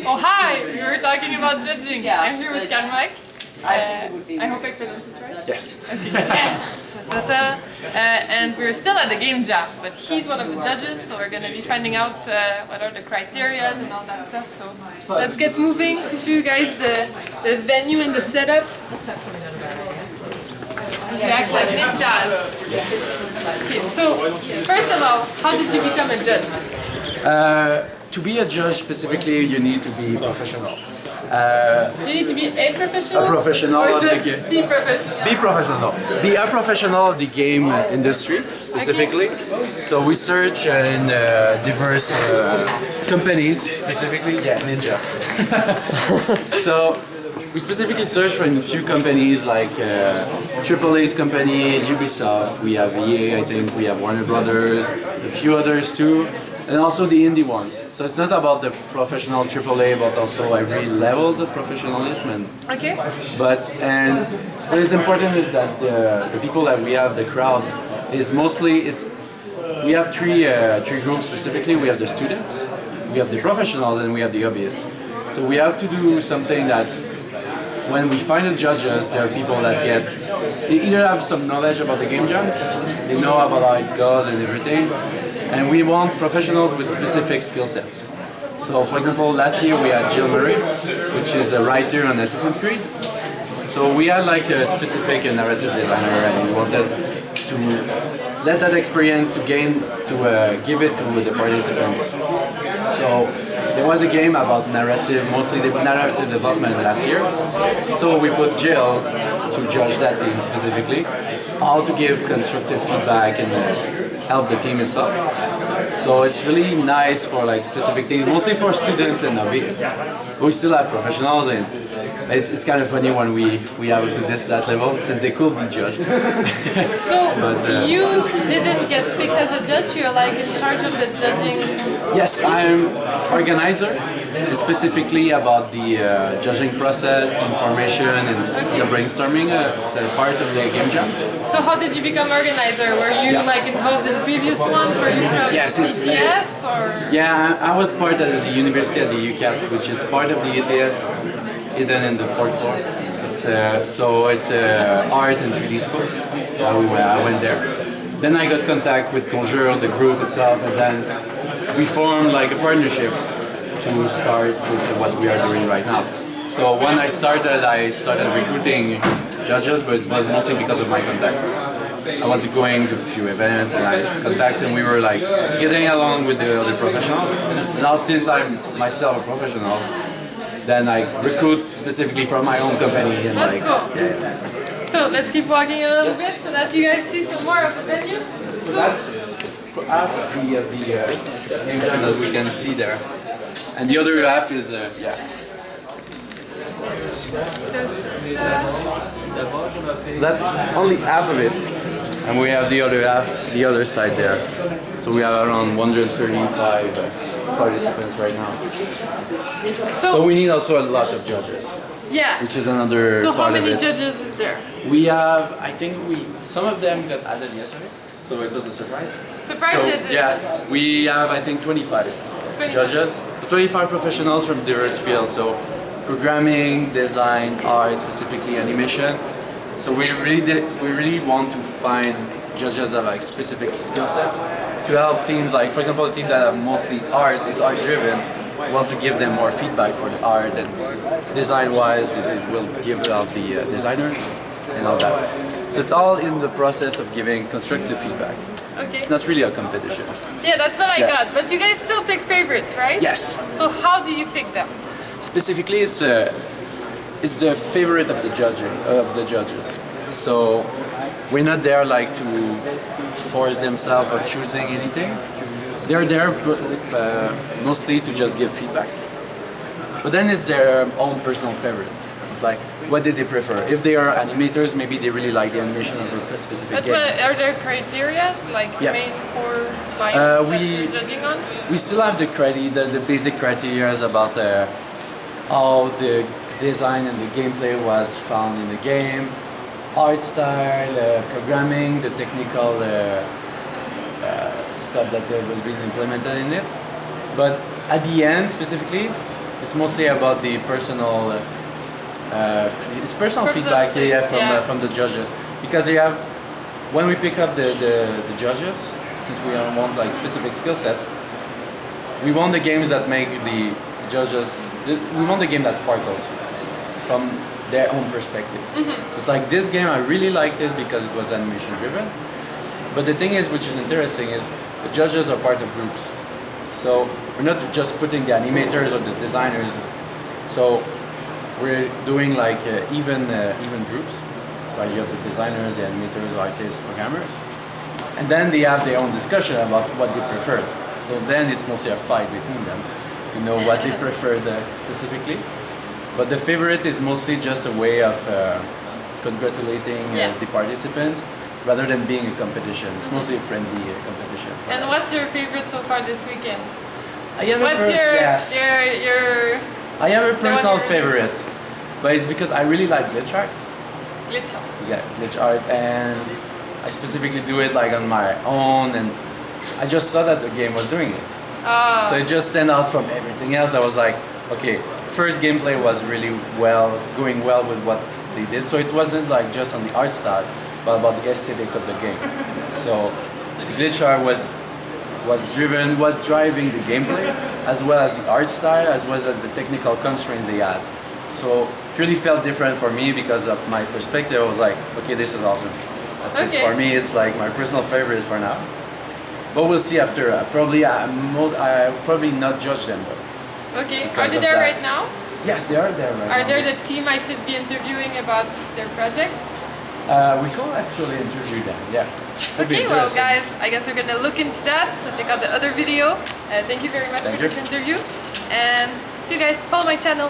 Oh hi! We were talking about judging. Yeah, I'm here with Carmack. I hope I pronounced it right. Yes. Okay. Yes. Ta-ta-ta. And we're still at the Game Jam, but he's one of the judges, so we're going to be finding out what are the criteria and all that stuff. So let's get moving to show you guys the venue and the setup. We act like ninjas. Okay, so first of all, how did you become a judge? To be a judge specifically, you need to be professional. You need to be a professional? A professional Or of the just game. be professional? Be professional. Be a professional of the game industry specifically. So we search in diverse companies, specifically, yeah, Ninja. So we specifically search for a few companies like AAA's company, Ubisoft, we have EA, I think, we have Warner Brothers, a few others too. And also the indie ones. So it's not about the professional AAA, but also every levels of professionalism. Okay. And what is important is that the people that we have, the crowd, is mostly we have three groups specifically. We have the students, we have the professionals, and we have the hobbyists. So we have to do something that when we find the judges, there are people that they either have some knowledge about the game jams, they know about how it goes and everything. And we want professionals with specific skill sets. So for example, last year we had Jill Murray, which is a writer on Assassin's Creed. So we had like a specific narrative designer, and we wanted to let that experience to give it to the participants. So there was a game about narrative, mostly the narrative development last year. So we put Jill to judge that team specifically, how to give constructive feedback and help the team itself. So it's really nice for like specific things, mostly for students and hobbyists. We still have professionals, and it's kind of funny when we have to that level, since they could be judged. So you didn't get picked as a judge, you're like in charge of the judging? Yes, I'm organizer, specifically about the judging process, the information, and the brainstorming. It's a part of the game jam. So how did you become organizer? Were you like involved in previous ones? Were you from ETS or? Yeah, I was part of the University of the UCAT, which is part of the ETS, hidden in the 4th floor. It's art and 3D school. I went there. Then I got contact with Conjure, the group itself, and then we formed like a partnership to start with what we are doing right now. So when I started recruiting judges, but it was mostly because of my contacts. I wanted to go to a few events and I had contacts, and we were like getting along with the other professionals. Now since I'm myself a professional, then I recruit specifically from my own company. And that's cool. Yeah. So let's keep walking a little bit so that you guys see some more of the venue. So that's half of the game jam that we can see there. And the other half is, that's only half of it. And we have the other half, the other side there. So we have around 135 participants right now. So we need also a lot of judges. Yeah. Which is another so part of it. So how many judges is there? We have, I think some of them got added yesterday, so it was a surprise. Judges? Yeah, we have, I think, 25 judges, 25 professionals from diverse fields, so programming, design, art, specifically animation. So we really want to find judges that have like specific skill sets to help teams, like for example, a team that have mostly is art driven. We want to give them more feedback for the art, and design wise it will give out the designers and all that. So it's all in the process of giving constructive feedback. Okay. It's not really a competition. Yeah, that's what I got. But you guys still pick favorites, right? Yes. So how do you pick them? Specifically, it's the favorite of the judges. So we're not there like to force themselves or choosing anything. They're there mostly to just give feedback. But then it's their own personal favorite. It's like, what did they prefer? If they are animators, maybe they really like the animation of a specific game. But are there criteria, like main core lines that you're judging on? We still have the basic criteria about how the design and the gameplay was found in the game, art style, programming, the technical stuff that was being implemented in it. But at the end, specifically, it's mostly about the personal, it's personal feedback from the judges, because you have, when we pick up the judges, since we don't want like specific skill sets, we want the games that make the judges, we want the game that sparkles from their own perspective. So it's like this game, I really liked it because it was animation driven. But the thing is, which is interesting, is the judges are part of groups. So we're not just putting the animators or the designers. So we're doing like even groups. Right? You have the designers, the animators, artists, programmers, and then they have their own discussion about what they preferred. So then it's mostly a fight between them to know what they preferred specifically. But the favorite is mostly just a way of congratulating the participants rather than being a competition. It's mostly a friendly competition. And what's your favorite so far this weekend? I have I have a personal favorite, but it's because I really like glitch art. Glitch art? Yeah, glitch art, and I specifically do it like on my own, and I just saw that the game was doing it. So it just stand out from everything else. I was like, okay, first gameplay was really going well with what they did. So it wasn't like just on the art style, but about the aesthetic of the game. So the glitch art was driving the gameplay, as well as the art style, as well as the technical constraints they had. So it really felt different for me because of my perspective. I was like, okay, this is awesome. That's it. For me, it's like my personal favorite for now. But we'll see after. Probably not judge them though. Okay. Are they there right now? Yes, they are there right now. Are they the team I should be interviewing about their project? We can actually interview them. Yeah. Okay, well guys, I guess we're gonna look into that. So check out the other video. Thank you very much for this interview. And see you guys. Follow my channel.